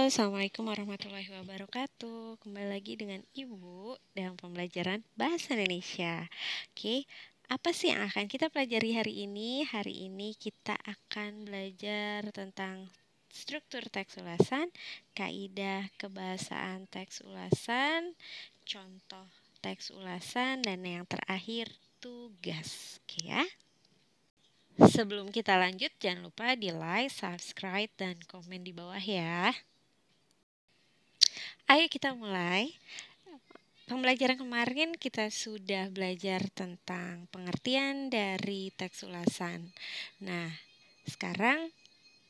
Assalamualaikum warahmatullahi wabarakatuh. Kembali lagi dengan Ibu dalam pembelajaran Bahasa Indonesia. Oke, apa sih yang akan kita pelajari hari ini? Hari ini kita akan belajar tentang struktur teks ulasan, kaidah kebahasaan teks ulasan, contoh teks ulasan, dan yang terakhir tugas. Oke ya. Sebelum kita lanjut, jangan lupa di like, subscribe, dan komen di bawah ya. Ayo kita mulai. Pembelajaran kemarin kita sudah belajar tentang pengertian dari teks ulasan. Nah, sekarang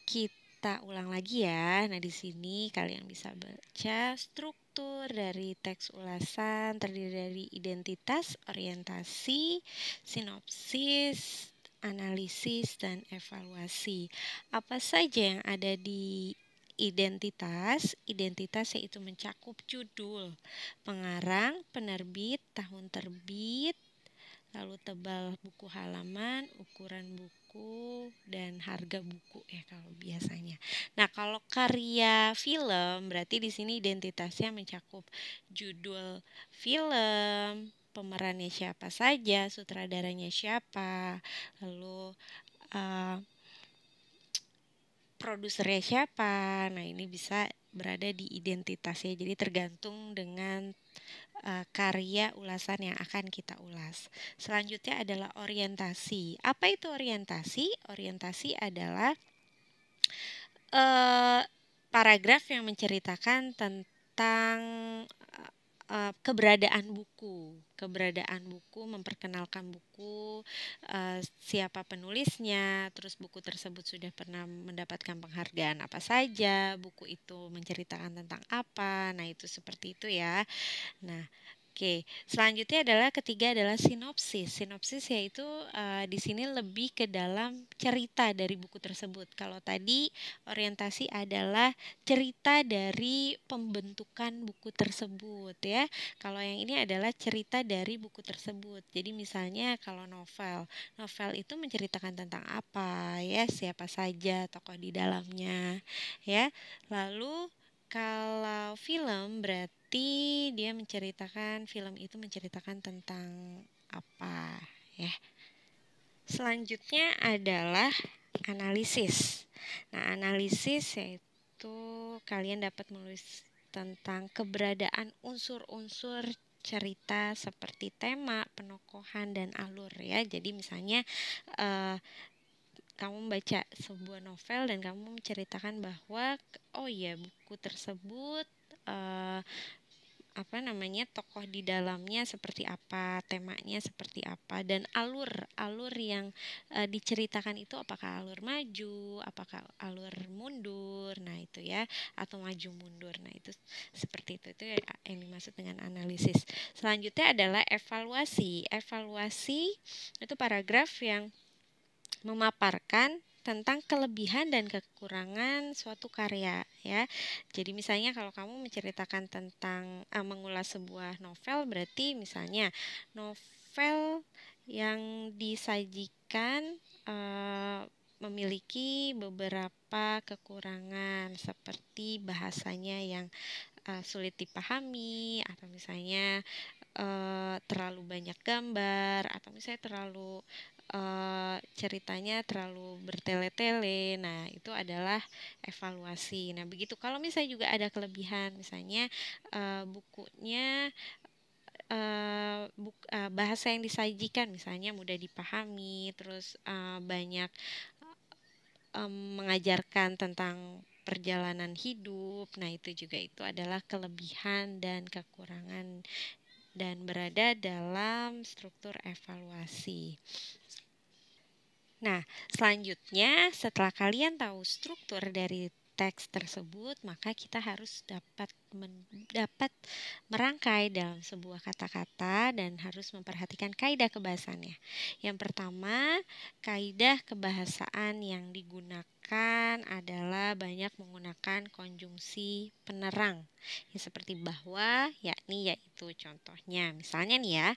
kita ulang lagi ya. Nah, di sini kalian bisa baca struktur dari teks ulasan terdiri dari identitas, orientasi, sinopsis, analisis, dan evaluasi. Apa saja yang ada di identitas? Identitas yaitu mencakup judul, pengarang, penerbit, tahun terbit, lalu tebal buku halaman, ukuran buku, dan harga buku ya kalau biasanya. Nah, kalau karya film berarti di sini identitasnya mencakup judul film, pemerannya siapa saja, sutradaranya siapa, lalu produsernya siapa. Nah, ini bisa berada di identitasnya. Jadi tergantung dengan karya ulasan yang akan kita ulas. Selanjutnya adalah orientasi. Apa itu orientasi? Orientasi adalah paragraf yang menceritakan tentang keberadaan buku, memperkenalkan buku, siapa penulisnya, terus buku tersebut sudah pernah mendapatkan penghargaan apa saja, buku itu menceritakan tentang apa. Nah, itu seperti itu ya. Nah, oke, selanjutnya ketiga adalah sinopsis. Sinopsis yaitu di sini lebih ke dalam cerita dari buku tersebut. Kalau tadi orientasi adalah cerita dari pembentukan buku tersebut ya. Kalau yang ini adalah cerita dari buku tersebut. Jadi misalnya kalau novel itu menceritakan tentang apa ya, siapa saja tokoh di dalamnya ya. Lalu kalau film berarti film itu menceritakan tentang apa ya. Selanjutnya adalah analisis. Nah, analisis yaitu kalian dapat menulis tentang keberadaan unsur-unsur cerita seperti tema, penokohan, dan alur ya. Jadi misalnya kamu membaca sebuah novel dan kamu menceritakan bahwa buku tersebut tokoh di dalamnya seperti apa, temanya seperti apa, dan alur yang diceritakan itu apakah alur maju, apakah alur mundur, nah itu ya, atau maju mundur. Nah, itu seperti itu yang dimaksud dengan analisis. Selanjutnya adalah evaluasi. Evaluasi itu paragraf yang memaparkan tentang kelebihan dan kekurangan suatu karya ya. Jadi misalnya kalau kamu menceritakan tentang mengulas sebuah novel, berarti misalnya novel yang disajikan memiliki beberapa kekurangan seperti bahasanya yang sulit dipahami, atau misalnya terlalu banyak gambar, atau misalnya terlalu ceritanya terlalu bertele-tele. Nah, itu adalah evaluasi. Nah, begitu. Kalau misalnya juga ada kelebihan, misalnya bukunya bahasa yang disajikan misalnya mudah dipahami, terus banyak mengajarkan tentang perjalanan hidup. Nah, itu adalah kelebihan dan kekurangan dan berada dalam struktur evaluasi. Nah, selanjutnya setelah kalian tahu struktur dari teks tersebut, maka kita harus dapat merangkai dalam sebuah kata-kata dan harus memperhatikan kaidah kebahasaannya. Yang pertama, kaidah kebahasaan yang digunakan adalah banyak menggunakan konjungsi penerang. Ya, seperti bahwa, yaitu itu. Contohnya, misalnya nih ya,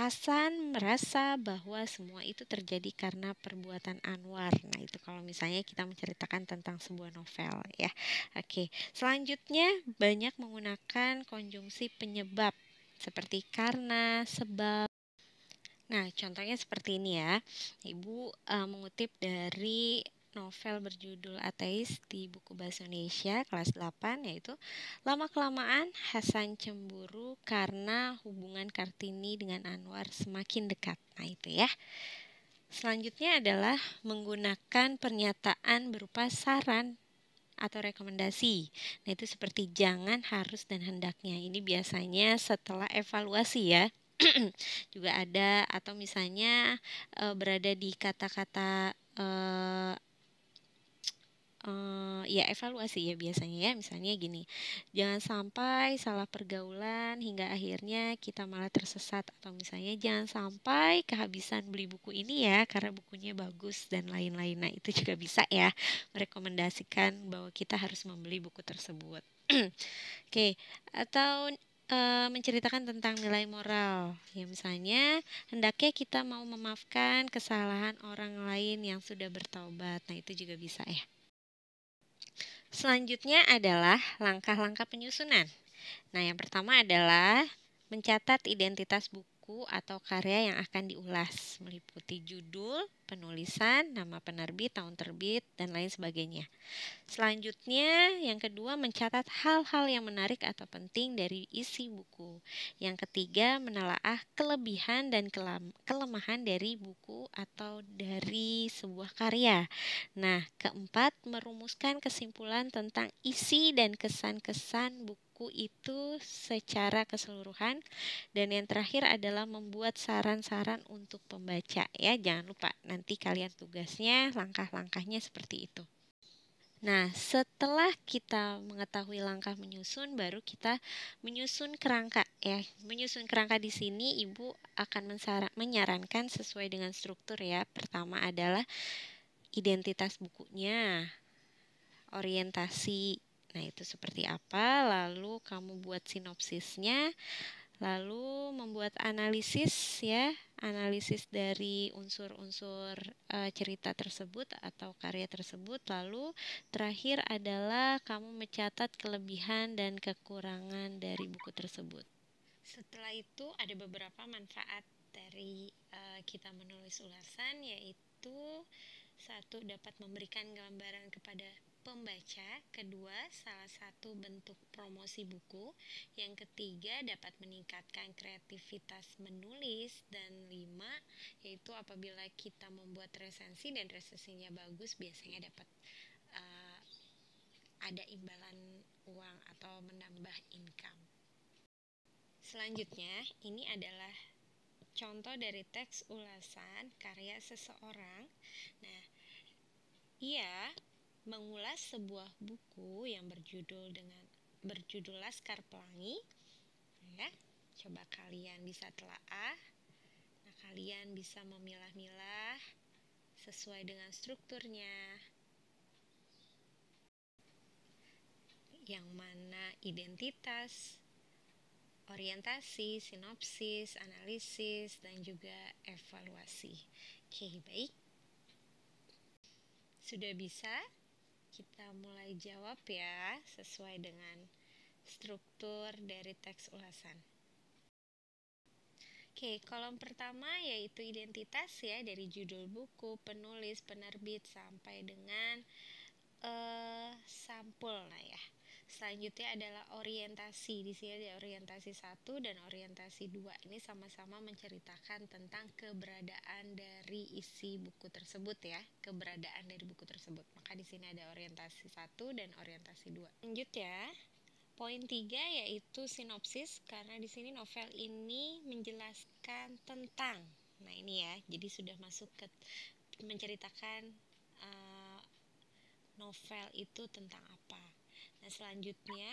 Hasan merasa bahwa semua itu terjadi karena perbuatan Anwar. Nah, itu kalau misalnya kita menceritakan tentang sebuah novel ya. Oke, selanjutnya banyak menggunakan konjungsi penyebab seperti karena, sebab. Nah, contohnya seperti ini ya. Ibu mengutip dari novel berjudul Ateis di buku Bahasa Indonesia kelas 8, yaitu lama-kelamaan Hasan cemburu karena hubungan Kartini dengan Anwar semakin dekat. Nah, itu ya. Selanjutnya adalah menggunakan pernyataan berupa saran atau rekomendasi. Nah, itu seperti jangan, harus, dan hendaknya. Ini biasanya setelah evaluasi ya. Juga ada, atau misalnya berada di kata-kata ya evaluasi ya biasanya ya. Misalnya gini, jangan sampai salah pergaulan hingga akhirnya kita malah tersesat, atau misalnya jangan sampai kehabisan beli buku ini ya karena bukunya bagus dan lain-lain. Nah, itu juga bisa ya merekomendasikan bahwa kita harus membeli buku tersebut. Oke, atau menceritakan tentang nilai moral. Ya misalnya, hendaknya kita mau memaafkan kesalahan orang lain yang sudah bertaubat. Nah, itu juga bisa ya. Selanjutnya adalah langkah-langkah penyusunan. Nah, yang pertama adalah mencatat identitas buku atau karya yang akan diulas, meliputi judul, penulisan, nama penerbit, tahun terbit, dan lain sebagainya. Selanjutnya, yang kedua, mencatat hal-hal yang menarik atau penting dari isi buku. Yang ketiga, menelaah kelebihan dan kelemahan dari buku atau dari sebuah karya. Nah, keempat, merumuskan kesimpulan tentang isi dan kesan-kesan buku itu secara keseluruhan. Dan yang terakhir adalah membuat saran-saran untuk pembaca ya. Jangan lupa nanti kalian tugasnya langkah-langkahnya seperti itu. Nah, setelah kita mengetahui langkah menyusun, baru kita menyusun kerangka ya. Menyusun kerangka di sini Ibu akan menyarankan sesuai dengan struktur ya. Pertama adalah identitas bukunya, orientasi. Nah, itu seperti apa? Lalu kamu buat sinopsisnya, lalu membuat analisis ya, analisis dari unsur-unsur cerita tersebut atau karya tersebut. Lalu terakhir adalah kamu mencatat kelebihan dan kekurangan dari buku tersebut. Setelah itu ada beberapa manfaat dari kita menulis ulasan, yaitu satu, dapat memberikan gambaran kepada pembaca. Kedua, salah satu bentuk promosi buku. Yang ketiga, dapat meningkatkan kreativitas menulis. Dan lima, yaitu apabila kita membuat resensi dan resensinya bagus, biasanya dapat ada imbalan uang atau menambah income. Selanjutnya, ini adalah contoh dari teks ulasan karya seseorang. Nah, ia mengulas sebuah buku yang berjudul Laskar Pelangi. Ya, coba kalian bisa telaah. Nah, kalian bisa memilah-milah sesuai dengan strukturnya. Yang mana identitas, orientasi, sinopsis, analisis, dan juga evaluasi. Oke, baik. Sudah bisa? Kita mulai jawab ya, sesuai dengan struktur dari teks ulasan. Oke, kolom pertama yaitu identitas ya, dari judul buku, penulis, penerbit, sampai dengan sampul. Nah ya, selanjutnya adalah orientasi. Di sini ada orientasi 1 dan orientasi 2. Ini sama-sama menceritakan tentang keberadaan dari isi buku tersebut ya, keberadaan dari buku tersebut. Maka di sini ada orientasi 1 dan orientasi 2. Lanjut ya. Poin 3 yaitu sinopsis, karena di sini novel ini menjelaskan tentang. Nah, ini ya. Jadi sudah masuk ke menceritakan novel itu tentang apa. Nah, selanjutnya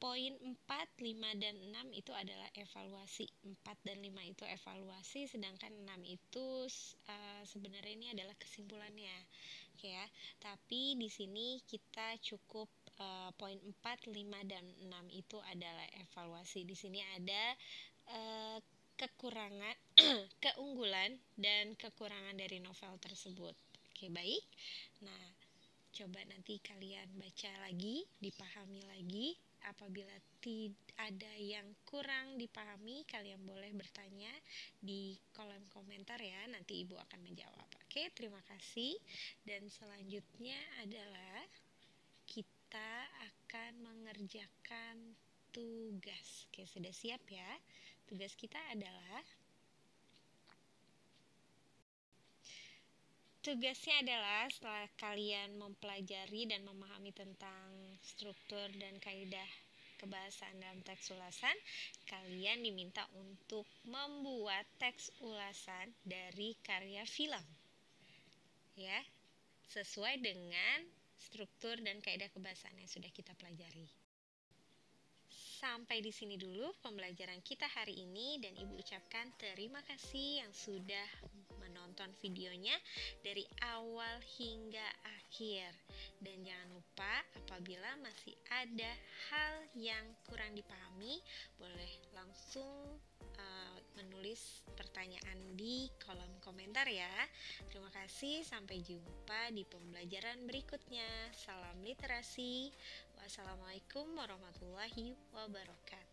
poin 4, 5, dan 6 itu adalah evaluasi. 4 dan 5 itu evaluasi, sedangkan 6 itu sebenarnya ini adalah kesimpulannya. Oke ya. Tapi di sini kita cukup poin 4, 5, dan 6 itu adalah evaluasi. Di sini ada eh, kekurangan, keunggulan dan kekurangan dari novel tersebut. Oke, baik. Nah, coba nanti kalian baca lagi, dipahami lagi. Apabila ada yang kurang dipahami, kalian boleh bertanya di kolom komentar ya. Nanti Ibu akan menjawab. Oke, terima kasih. Dan selanjutnya adalah kita akan mengerjakan tugas. Oke, sudah siap ya? Tugas kita adalah Tugasnya adalah setelah kalian mempelajari dan memahami tentang struktur dan kaidah kebahasaan dalam teks ulasan, kalian diminta untuk membuat teks ulasan dari karya film. Ya, sesuai dengan struktur dan kaidah kebahasaan yang sudah kita pelajari. Sampai di sini dulu pembelajaran kita hari ini, dan Ibu ucapkan terima kasih yang sudah menonton videonya dari awal hingga akhir. Dan jangan lupa, apabila masih ada hal yang kurang dipahami, boleh langsung menulis pertanyaan di kolom komentar ya. Terima kasih, sampai jumpa di pembelajaran berikutnya. Salam literasi. Wassalamualaikum warahmatullahi wabarakatuh.